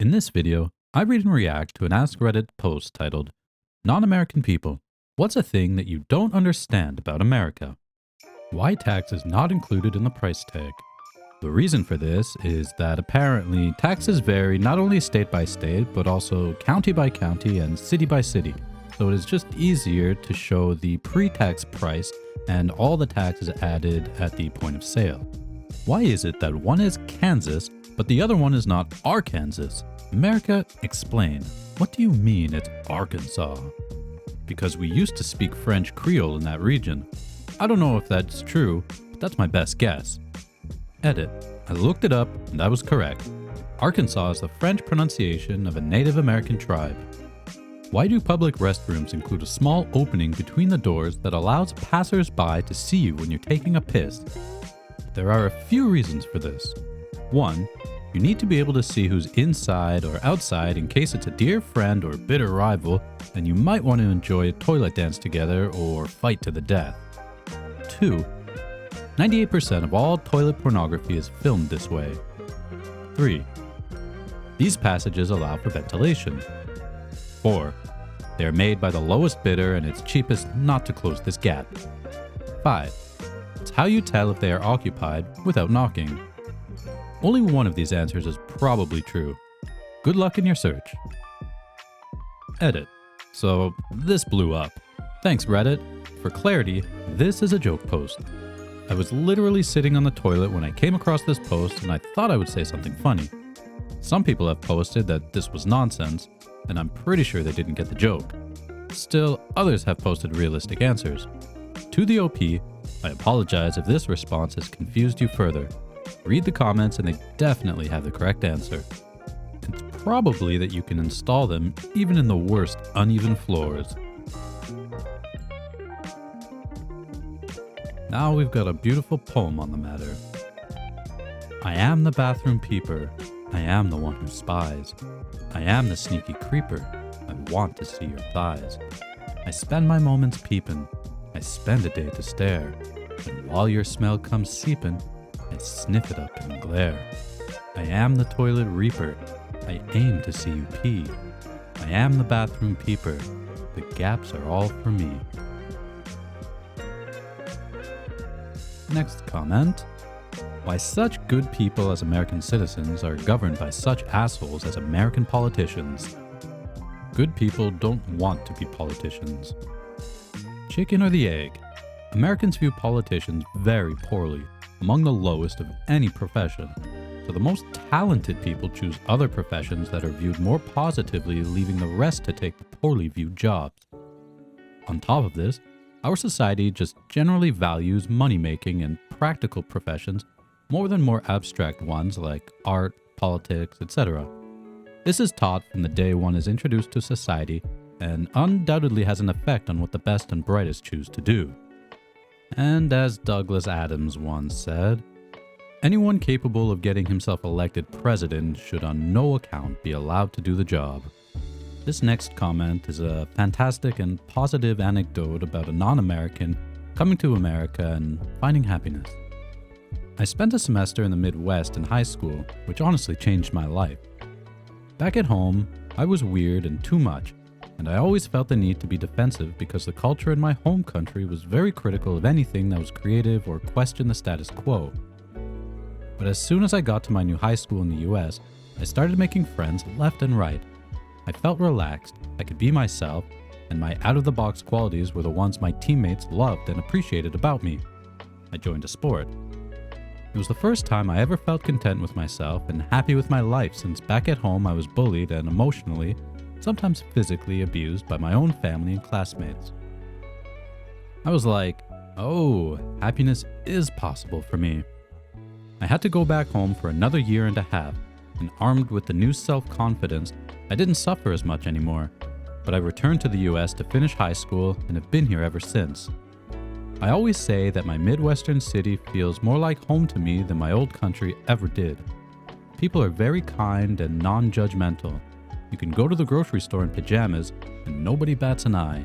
In this video, I read and react to an Askreddit post titled, Non-American People, What's a Thing That You Don't Understand About America? Why tax is not included in the price tag. The reason for this is that apparently taxes vary not only state by state, but also county by county and city by city. So it is just easier to show the pre-tax price and all the taxes added at the point of sale. Why is it that one is Kansas, but the other one is not Arkansas? America, explain. What do you mean it's Arkansas? Because we used to speak French Creole in that region. I don't know if that's true, but that's my best guess. Edit. I looked it up and I was correct. Arkansas is the French pronunciation of a Native American tribe. Why do public restrooms include a small opening between the doors that allows passers-by to see you when you're taking a piss? There are a few reasons for this. 1. You need to be able to see who's inside or outside in case it's a dear friend or bitter rival, and you might want to enjoy a toilet dance together or fight to the death. 2. 98% of all toilet pornography is filmed this way. 3. These passages allow for ventilation. 4. They are made by the lowest bidder and it's cheapest not to close this gap. 5. It's how you tell if they are occupied without knocking. Only one of these answers is probably true. Good luck in your search. Edit. So this blew up. Thanks, Reddit. For clarity, this is a joke post. I was literally sitting on the toilet when I came across this post and I thought I would say something funny. Some people have posted that this was nonsense, and I'm pretty sure they didn't get the joke. Still, others have posted realistic answers. To the OP, I apologize if this response has confused you further. Read the comments and they definitely have the correct answer. It's probably that you can install them even in the worst uneven floors. Now we've got a beautiful poem on the matter. I am the bathroom peeper, I am the one who spies. I am the sneaky creeper, I want to see your thighs. I spend my moments peeping, I spend a day to stare. And while your smell comes seeping, I sniff it up and glare. I am the toilet reaper, I aim to see you pee. I am the bathroom peeper, the gaps are all for me. Next comment. Why such good people as American citizens are governed by such assholes as American politicians. Good people don't want to be politicians. Chicken or the egg? Americans view politicians very poorly, among the lowest of any profession. So the most talented people choose other professions that are viewed more positively, leaving the rest to take the poorly viewed jobs. On top of this, our society just generally values money-making and practical professions more than more abstract ones like art, politics, etc. This is taught from the day one is introduced to society and undoubtedly has an effect on what the best and brightest choose to do. And as Douglas Adams once said, anyone capable of getting himself elected president should on no account be allowed to do the job. This next comment is a fantastic and positive anecdote about a non-American coming to America and finding happiness. I spent a semester in the Midwest in high school, which honestly changed my life. Back at home, I was weird and too much, and I always felt the need to be defensive because the culture in my home country was very critical of anything that was creative or questioned the status quo. But as soon as I got to my new high school in the US, I started making friends left and right. I felt relaxed, I could be myself, and my out-of-the-box qualities were the ones my teammates loved and appreciated about me. I joined a sport. It was the first time I ever felt content with myself and happy with my life, since back at home I was bullied and emotionally, sometimes physically abused by my own family and classmates. I was like, oh, happiness is possible for me. I had to go back home for another year and a half, and armed with the new self-confidence, I didn't suffer as much anymore, but I returned to the US to finish high school and have been here ever since. I always say that my Midwestern city feels more like home to me than my old country ever did. People are very kind and non-judgmental. You can go to the grocery store in pajamas and nobody bats an eye.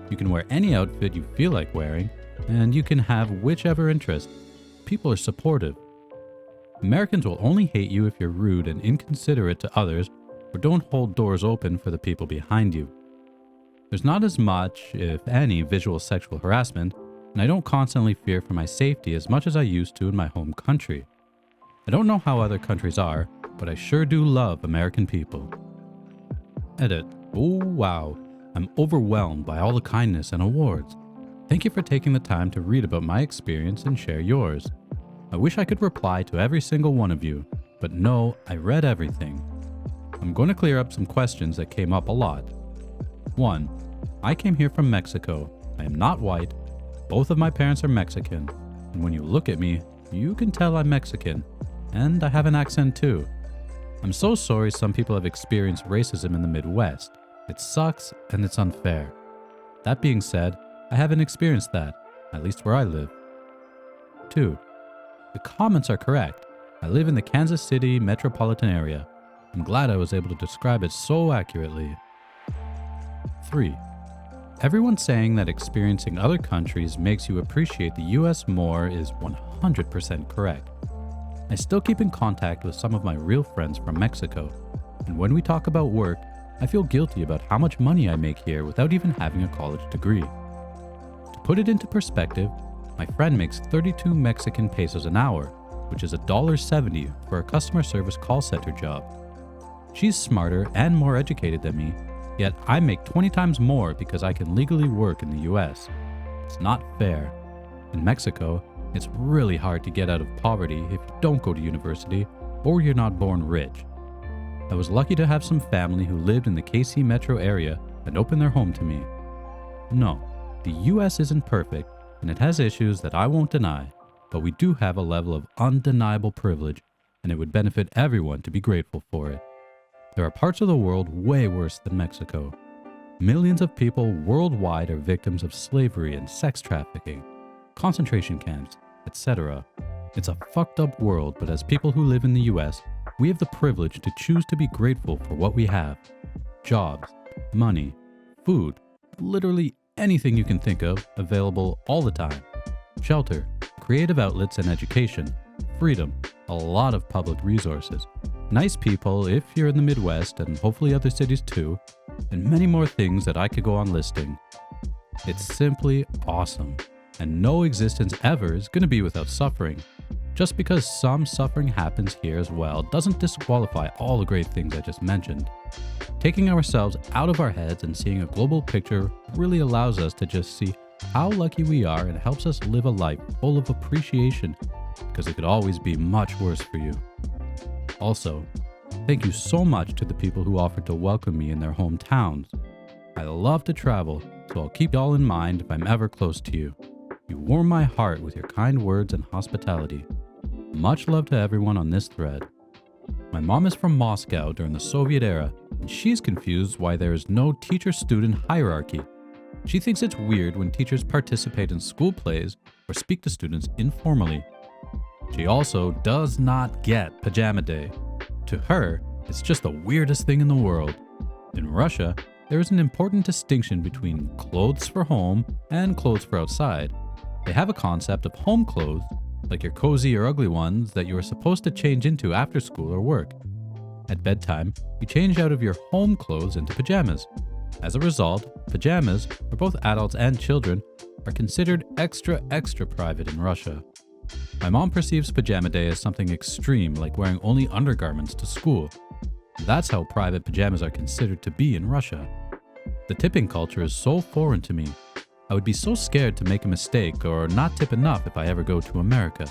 You can wear any outfit you feel like wearing, and you can have whichever interest. People are supportive. Americans will only hate you if you're rude and inconsiderate to others, or don't hold doors open for the people behind you. There's not as much, if any, visual sexual harassment, and I don't constantly fear for my safety as much as I used to in my home country. I don't know how other countries are, but I sure do love American people. Edit. Oh wow, I'm overwhelmed by all the kindness and awards. Thank you for taking the time to read about my experience and share yours. I wish I could reply to every single one of you, but no, I read everything. I'm going to clear up some questions that came up a lot. 1. I came here from Mexico. I am not white. Both of my parents are Mexican. And when you look at me, you can tell I'm Mexican. And I have an accent too. I'm so sorry some people have experienced racism in the Midwest. It sucks and it's unfair. That being said, I haven't experienced that, at least where I live. 2. The comments are correct. I live in the Kansas City metropolitan area. I'm glad I was able to describe it so accurately. 3. Everyone saying that experiencing other countries makes you appreciate the US more is 100% correct. I still keep in contact with some of my real friends from Mexico, and when we talk about work, I feel guilty about how much money I make here without even having a college degree. To put it into perspective, my friend makes 32 Mexican pesos an hour, which is $1.70 for a customer service call center job. She's smarter and more educated than me, yet I make 20 times more because I can legally work in the US. It's not fair. In Mexico, it's really hard to get out of poverty if you don't go to university or you're not born rich. I was lucky to have some family who lived in the KC metro area and opened their home to me. No, the US isn't perfect and it has issues that I won't deny, but we do have a level of undeniable privilege and it would benefit everyone to be grateful for it. There are parts of the world way worse than Mexico. Millions of people worldwide are victims of slavery and sex trafficking, concentration camps, etc. It's a fucked up world, but as people who live in the US, we have the privilege to choose to be grateful for what we have. Jobs, money, food, literally anything you can think of available all the time. Shelter, creative outlets and education, freedom, a lot of public resources, nice people if you're in the Midwest and hopefully other cities too, and many more things that I could go on listing. It's simply awesome, and no existence ever is going to be without suffering. Just because some suffering happens here as well doesn't disqualify all the great things I just mentioned. Taking ourselves out of our heads and seeing a global picture really allows us to just see how lucky we are and helps us live a life full of appreciation, because it could always be much worse for you. Also, thank you so much to the people who offered to welcome me in their hometowns. I love to travel, so I'll keep y'all in mind if I'm ever close to you. You warm my heart with your kind words and hospitality. Much love to everyone on this thread. My mom is from Moscow during the Soviet era, and she's confused why there is no teacher-student hierarchy. She thinks it's weird when teachers participate in school plays or speak to students informally. She also does not get Pajama Day. To her, it's just the weirdest thing in the world. In Russia, there is an important distinction between clothes for home and clothes for outside. They have a concept of home clothes, like your cozy or ugly ones that you are supposed to change into after school or work. At bedtime, you change out of your home clothes into pajamas. As a result, pajamas, for both adults and children, are considered extra private in Russia. My mom perceives Pajama Day as something extreme, like wearing only undergarments to school. That's how private pajamas are considered to be in Russia. The tipping culture is so foreign to me. I would be so scared to make a mistake or not tip enough if I ever go to America,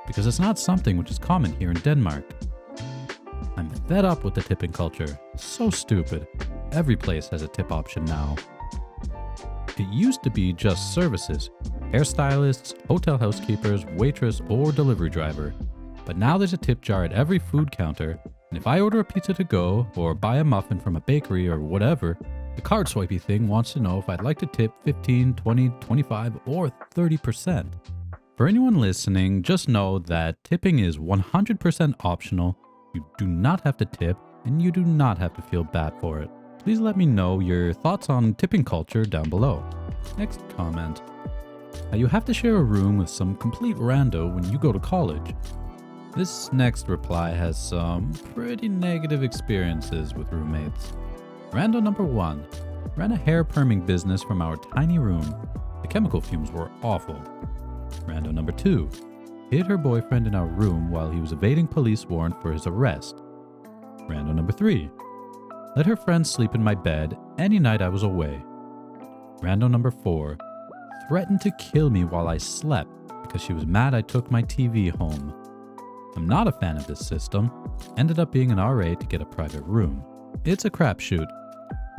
because it's not something which is common here in Denmark. I'm fed up with the tipping culture. So stupid. Every place has a tip option now. It used to be just services, hairstylists, hotel housekeepers, waitress, or delivery driver. But now there's a tip jar at every food counter, and if I order a pizza to go or buy a muffin from a bakery or whatever, the card swipey thing wants to know if I'd like to tip 15, 20, 25, or 30%. For anyone listening, just know that tipping is 100% optional. You do not have to tip, and you do not have to feel bad for it. Please let me know your thoughts on tipping culture down below. Next comment. You have to share a room with some complete rando when you go to college. This next reply has some pretty negative experiences with roommates. Rando number 1. Ran a hair perming business from our tiny room. The chemical fumes were awful. Rando number 2. Hid her boyfriend in our room while he was evading police warrant for his arrest. Rando number 3. Let her friends sleep in my bed any night I was away. Rando number 4. Threatened to kill me while I slept because she was mad I took my TV home. I'm not a fan of this system. Ended up being an RA to get a private room. It's a crapshoot.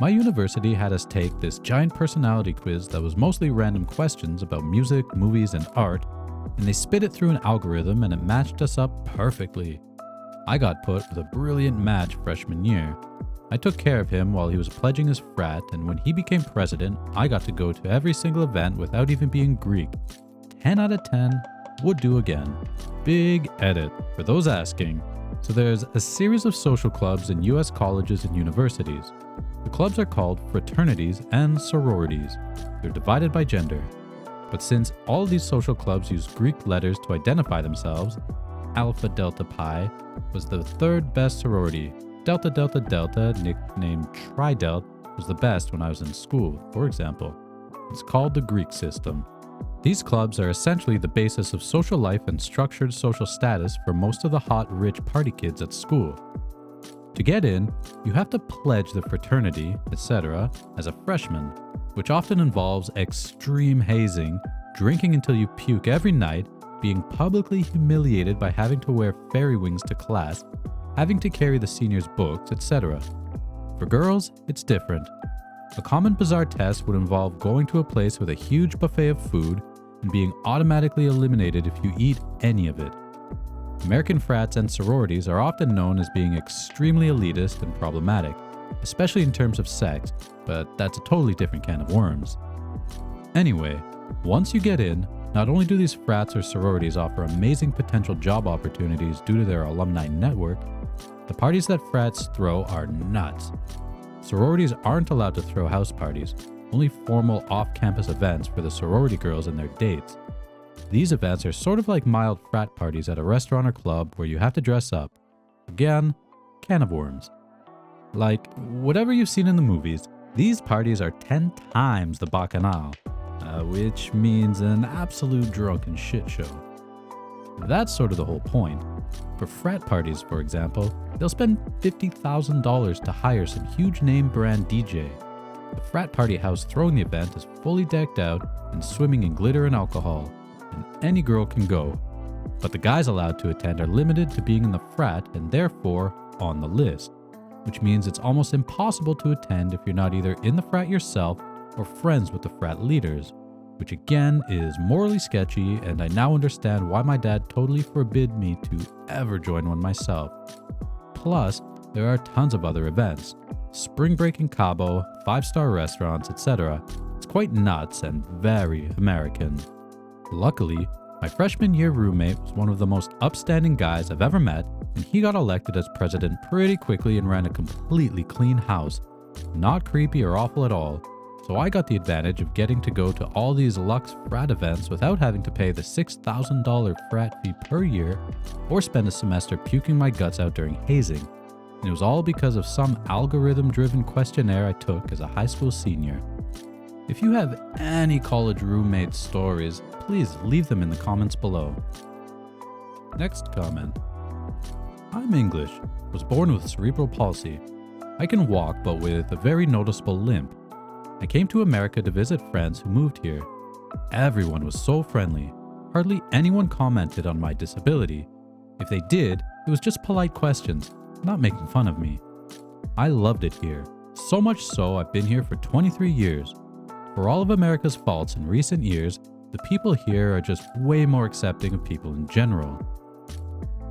My university had us take this giant personality quiz that was mostly random questions about music, movies, and art, and they spit it through an algorithm and it matched us up perfectly. I got put with a brilliant match freshman year. I took care of him while he was pledging his frat, and when he became president, I got to go to every single event without even being Greek. 10 out of 10, would do again. Big edit, for those asking. So there's a series of social clubs in US colleges and universities. The clubs are called fraternities and sororities. They're divided by gender. But since all these social clubs use Greek letters to identify themselves, Alpha Delta Pi was the third best sorority. Delta Delta Delta, nicknamed Tridelt, was the best when I was in school, for example. It's called the Greek system. These clubs are essentially the basis of social life and structured social status for most of the hot, rich party kids at school. To get in, you have to pledge the fraternity, etc., as a freshman, which often involves extreme hazing, drinking until you puke every night, being publicly humiliated by having to wear fairy wings to class, having to carry the seniors' books, etc. For girls, it's different. A common bizarre test would involve going to a place with a huge buffet of food and being automatically eliminated if you eat any of it. American frats and sororities are often known as being extremely elitist and problematic, especially in terms of sex, but that's a totally different can of worms. Anyway, once you get in, not only do these frats or sororities offer amazing potential job opportunities due to their alumni network, the parties that frats throw are nuts. Sororities aren't allowed to throw house parties, only formal off-campus events for the sorority girls and their dates. These events are sort of like mild frat parties at a restaurant or club where you have to dress up. Again, can of worms. Like, whatever you've seen in the movies, these parties are 10 times the bacchanal, which means an absolute drunken shit show. That's sort of the whole point. For frat parties, for example, they'll spend $50,000 to hire some huge name brand DJ. The frat party house throwing the event is fully decked out and swimming in glitter and alcohol, and any girl can go. But the guys allowed to attend are limited to being in the frat and therefore on the list, which means it's almost impossible to attend if you're not either in the frat yourself or friends with the frat leaders, which again is morally sketchy, and I now understand why my dad totally forbid me to ever join one myself. Plus, there are tons of other events. Spring break in Cabo, 5-star restaurants, etc. It's quite nuts and very American. Luckily, my freshman year roommate was one of the most upstanding guys I've ever met, and he got elected as president pretty quickly and ran a completely clean house. Not creepy or awful at all. So I got the advantage of getting to go to all these luxe frat events without having to pay the $6,000 frat fee per year or spend a semester puking my guts out during hazing. And it was all because of some algorithm-driven questionnaire I took as a high school senior. If you have any college roommate stories, please leave them in the comments below. Next comment. I'm English, was born with cerebral palsy. I can walk but with a very noticeable limp. I came to America to visit friends who moved here. Everyone was so friendly. Hardly anyone commented on my disability. If they did, it was just polite questions, not making fun of me. I loved it here, so much so I've been here for 23 years. For all of America's faults in recent years, the people here are just way more accepting of people in general.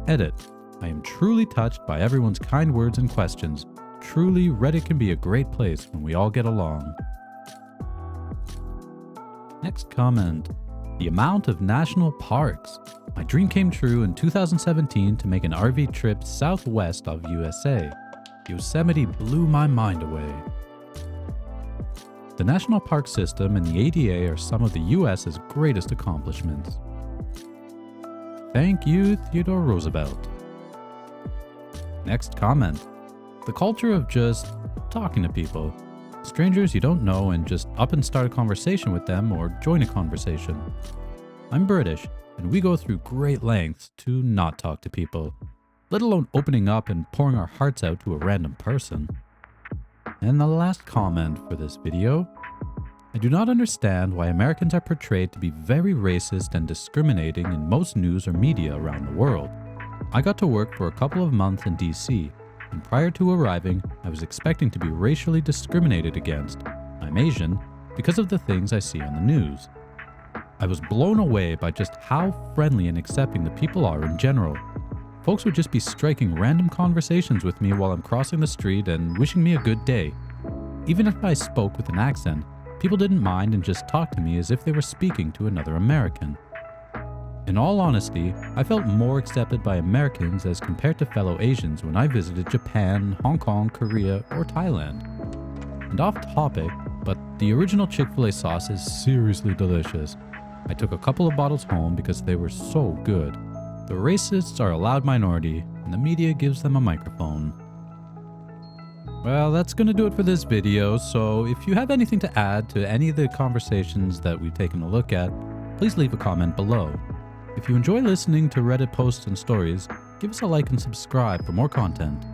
Edit. I am truly touched by everyone's kind words and questions. Truly, Reddit can be a great place when we all get along. Next comment. The amount of national parks. My dream came true in 2017 to make an RV trip southwest of USA. Yosemite blew my mind away. The national park system and the ADA are some of the US's greatest accomplishments. Thank you, Theodore Roosevelt. Next comment. The culture of just talking to people. Strangers you don't know and just up and start a conversation with them or join a conversation. I'm British, and we go through great lengths to not talk to people, let alone opening up and pouring our hearts out to a random person. And the last comment for this video. I do not understand why Americans are portrayed to be very racist and discriminating in most news or media around the world. I got to work for a couple of months in DC, and prior to arriving, I was expecting to be racially discriminated against. I'm Asian because of the things I see on the news. I was blown away by just how friendly and accepting the people are in general. Folks would just be striking random conversations with me while I'm crossing the street and wishing me a good day. Even if I spoke with an accent, people didn't mind and just talked to me as if they were speaking to another American. In all honesty, I felt more accepted by Americans as compared to fellow Asians when I visited Japan, Hong Kong, Korea, or Thailand. And off topic, but the original Chick-fil-A sauce is seriously delicious. I took a couple of bottles home because they were so good. The racists are a loud minority, and the media gives them a microphone. Well, that's gonna do it for this video, so if you have anything to add to any of the conversations that we've taken a look at, please leave a comment below. If you enjoy listening to Reddit posts and stories, give us a like and subscribe for more content.